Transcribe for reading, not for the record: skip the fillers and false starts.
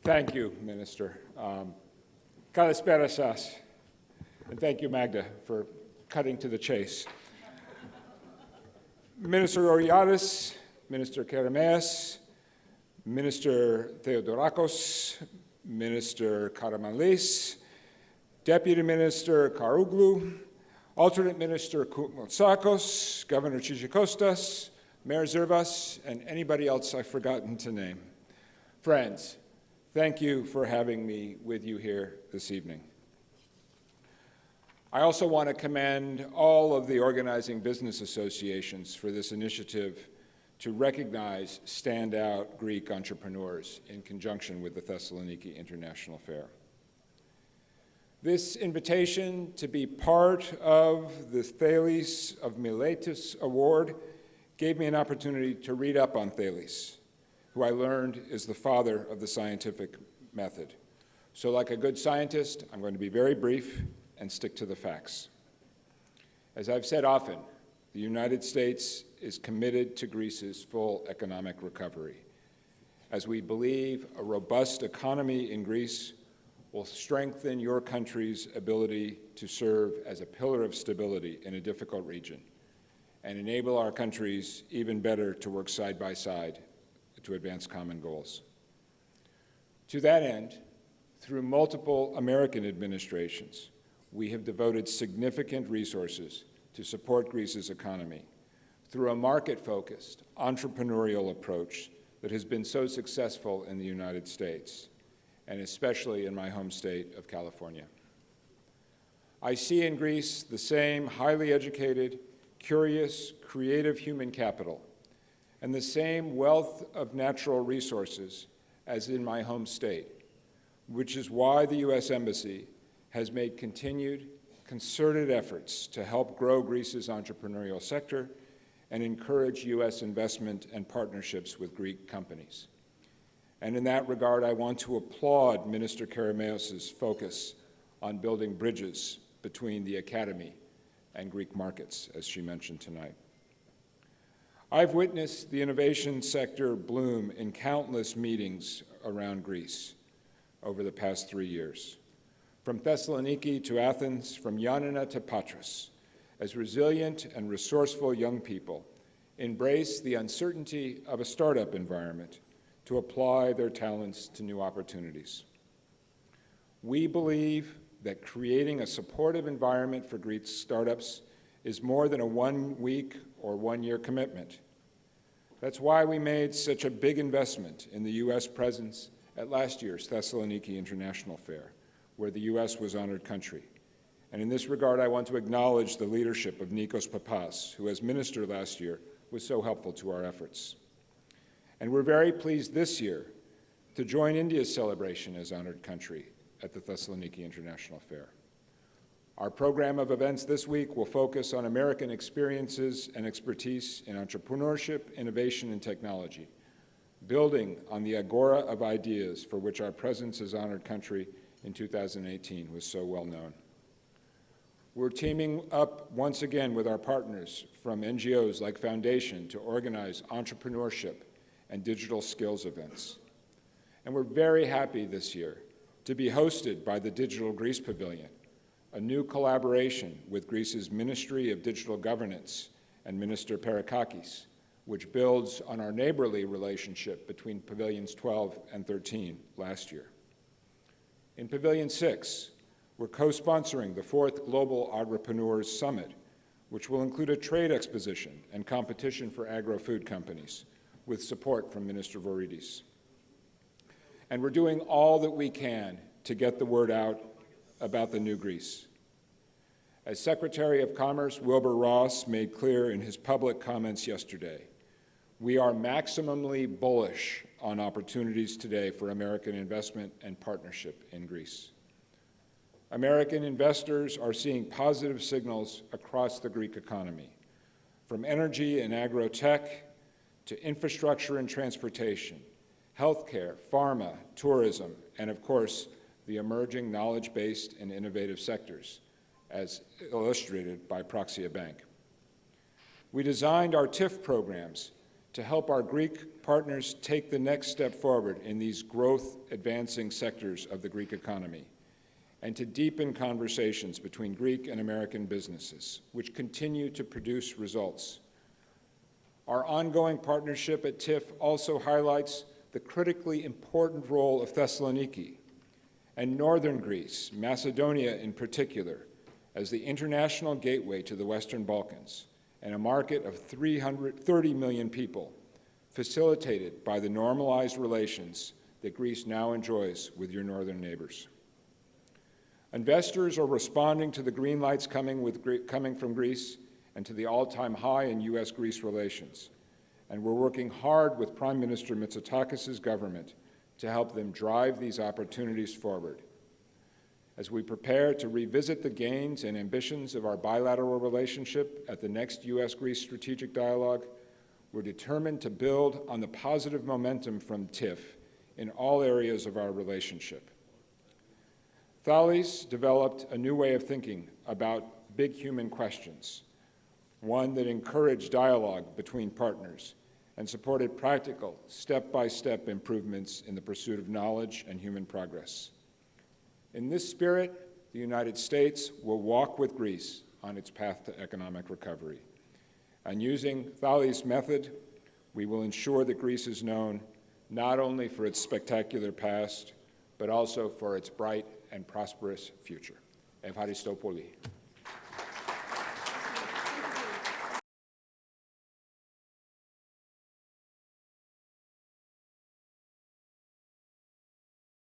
Thank you, Minister. Kalispera σας. And thank you, Magda, for cutting to the chase. Minister Oriadis, Minister Kerameas, Minister Theodorakos, Minister Karamanlis, Deputy Minister Karouglu, Alternate Minister Koumoutsakos, Governor Chichikostas, Mayor Zervas, and anybody else I've forgotten to name. Friends, thank you for having me with you here this evening. I also want to commend all of the organizing business associations for this initiative to recognize standout Greek entrepreneurs in conjunction with the Thessaloniki International Fair. This invitation to be part of the Thales of Miletus Award gave me an opportunity to read up on Thales, who I learned is the father of the scientific method. So like a good scientist, I'm going to be very brief and stick to the facts. As I've said often, the United States is committed to Greece's full economic recovery, as we believe a robust economy in Greece will strengthen your country's ability to serve as a pillar of stability in a difficult region and enable our countries even better to work side by side to advance common goals. To that end, through multiple American administrations, we have devoted significant resources to support Greece's economy through a market-focused, entrepreneurial approach that has been so successful in the United States, and especially in my home state of California. I see in Greece the same highly educated, curious, creative human capital and the same wealth of natural resources as in my home state, which is why the U.S. Embassy has made continued, concerted efforts to help grow Greece's entrepreneurial sector and encourage U.S. investment and partnerships with Greek companies. And in that regard, I want to applaud Minister Kerameos' focus on building bridges between the academy and Greek markets, as she mentioned tonight. I've witnessed the innovation sector bloom in countless meetings around Greece over the past 3 years. From Thessaloniki to Athens, from Ioannina to Patras, as resilient and resourceful young people embrace the uncertainty of a startup environment to apply their talents to new opportunities. We believe that creating a supportive environment for Greek startups is more than a 1-week or 1-year commitment. That's why we made such a big investment in the U.S. presence at last year's Thessaloniki International Fair, where the U.S. was honored country. And in this regard, I want to acknowledge the leadership of Nikos Papas, who as minister last year was so helpful to our efforts. And we're very pleased this year to join India's celebration as honored country at the Thessaloniki International Fair. Our program of events this week will focus on American experiences and expertise in entrepreneurship, innovation, and technology, building on the agora of ideas for which our presence as honored country in 2018 was so well known. We're teaming up once again with our partners from NGOs like Foundation to organize entrepreneurship and digital skills events. And we're very happy this year to be hosted by the Digital Greece Pavilion, a new collaboration with Greece's Ministry of Digital Governance and Minister Perakakis, which builds on our neighborly relationship between Pavilions 12 and 13 last year. In Pavilion 6, we're co-sponsoring the 4th Global Agripreneurs Summit, which will include a trade exposition and competition for agro-food companies, with support from Minister Voridis. And we're doing all that we can to get the word out about the new Greece. As Secretary of Commerce Wilbur Ross made clear in his public comments yesterday, we are maximally bullish on opportunities today for American investment and partnership in Greece. American investors are seeing positive signals across the Greek economy, from energy and agro-tech to infrastructure and transportation, healthcare, pharma, tourism, and of course, the emerging knowledge-based and innovative sectors, as illustrated by Praxia Bank. We designed our TIF programs to help our Greek partners take the next step forward in these growth-advancing sectors of the Greek economy, and to deepen conversations between Greek and American businesses, which continue to produce results. Our ongoing partnership at TIF also highlights the critically important role of Thessaloniki and northern Greece, Macedonia in particular, as the international gateway to the Western Balkans and a market of 330 million people, facilitated by the normalized relations that Greece now enjoys with your northern neighbors. Investors are responding to the green lights coming from Greece and to the all-time high in U.S.-Greece relations, and we're working hard with Prime Minister Mitsotakis' government to help them drive these opportunities forward. As we prepare to revisit the gains and ambitions of our bilateral relationship at the next U.S.-Greece strategic dialogue, we're determined to build on the positive momentum from TIF in all areas of our relationship. Thalis developed a new way of thinking about big human questions, one that encouraged dialogue between partners and supported practical, step-by-step improvements in the pursuit of knowledge and human progress. In this spirit, the United States will walk with Greece on its path to economic recovery. And using Thalis' method, we will ensure that Greece is known not only for its spectacular past, but also for its bright and prosperous future. Evharisto poli.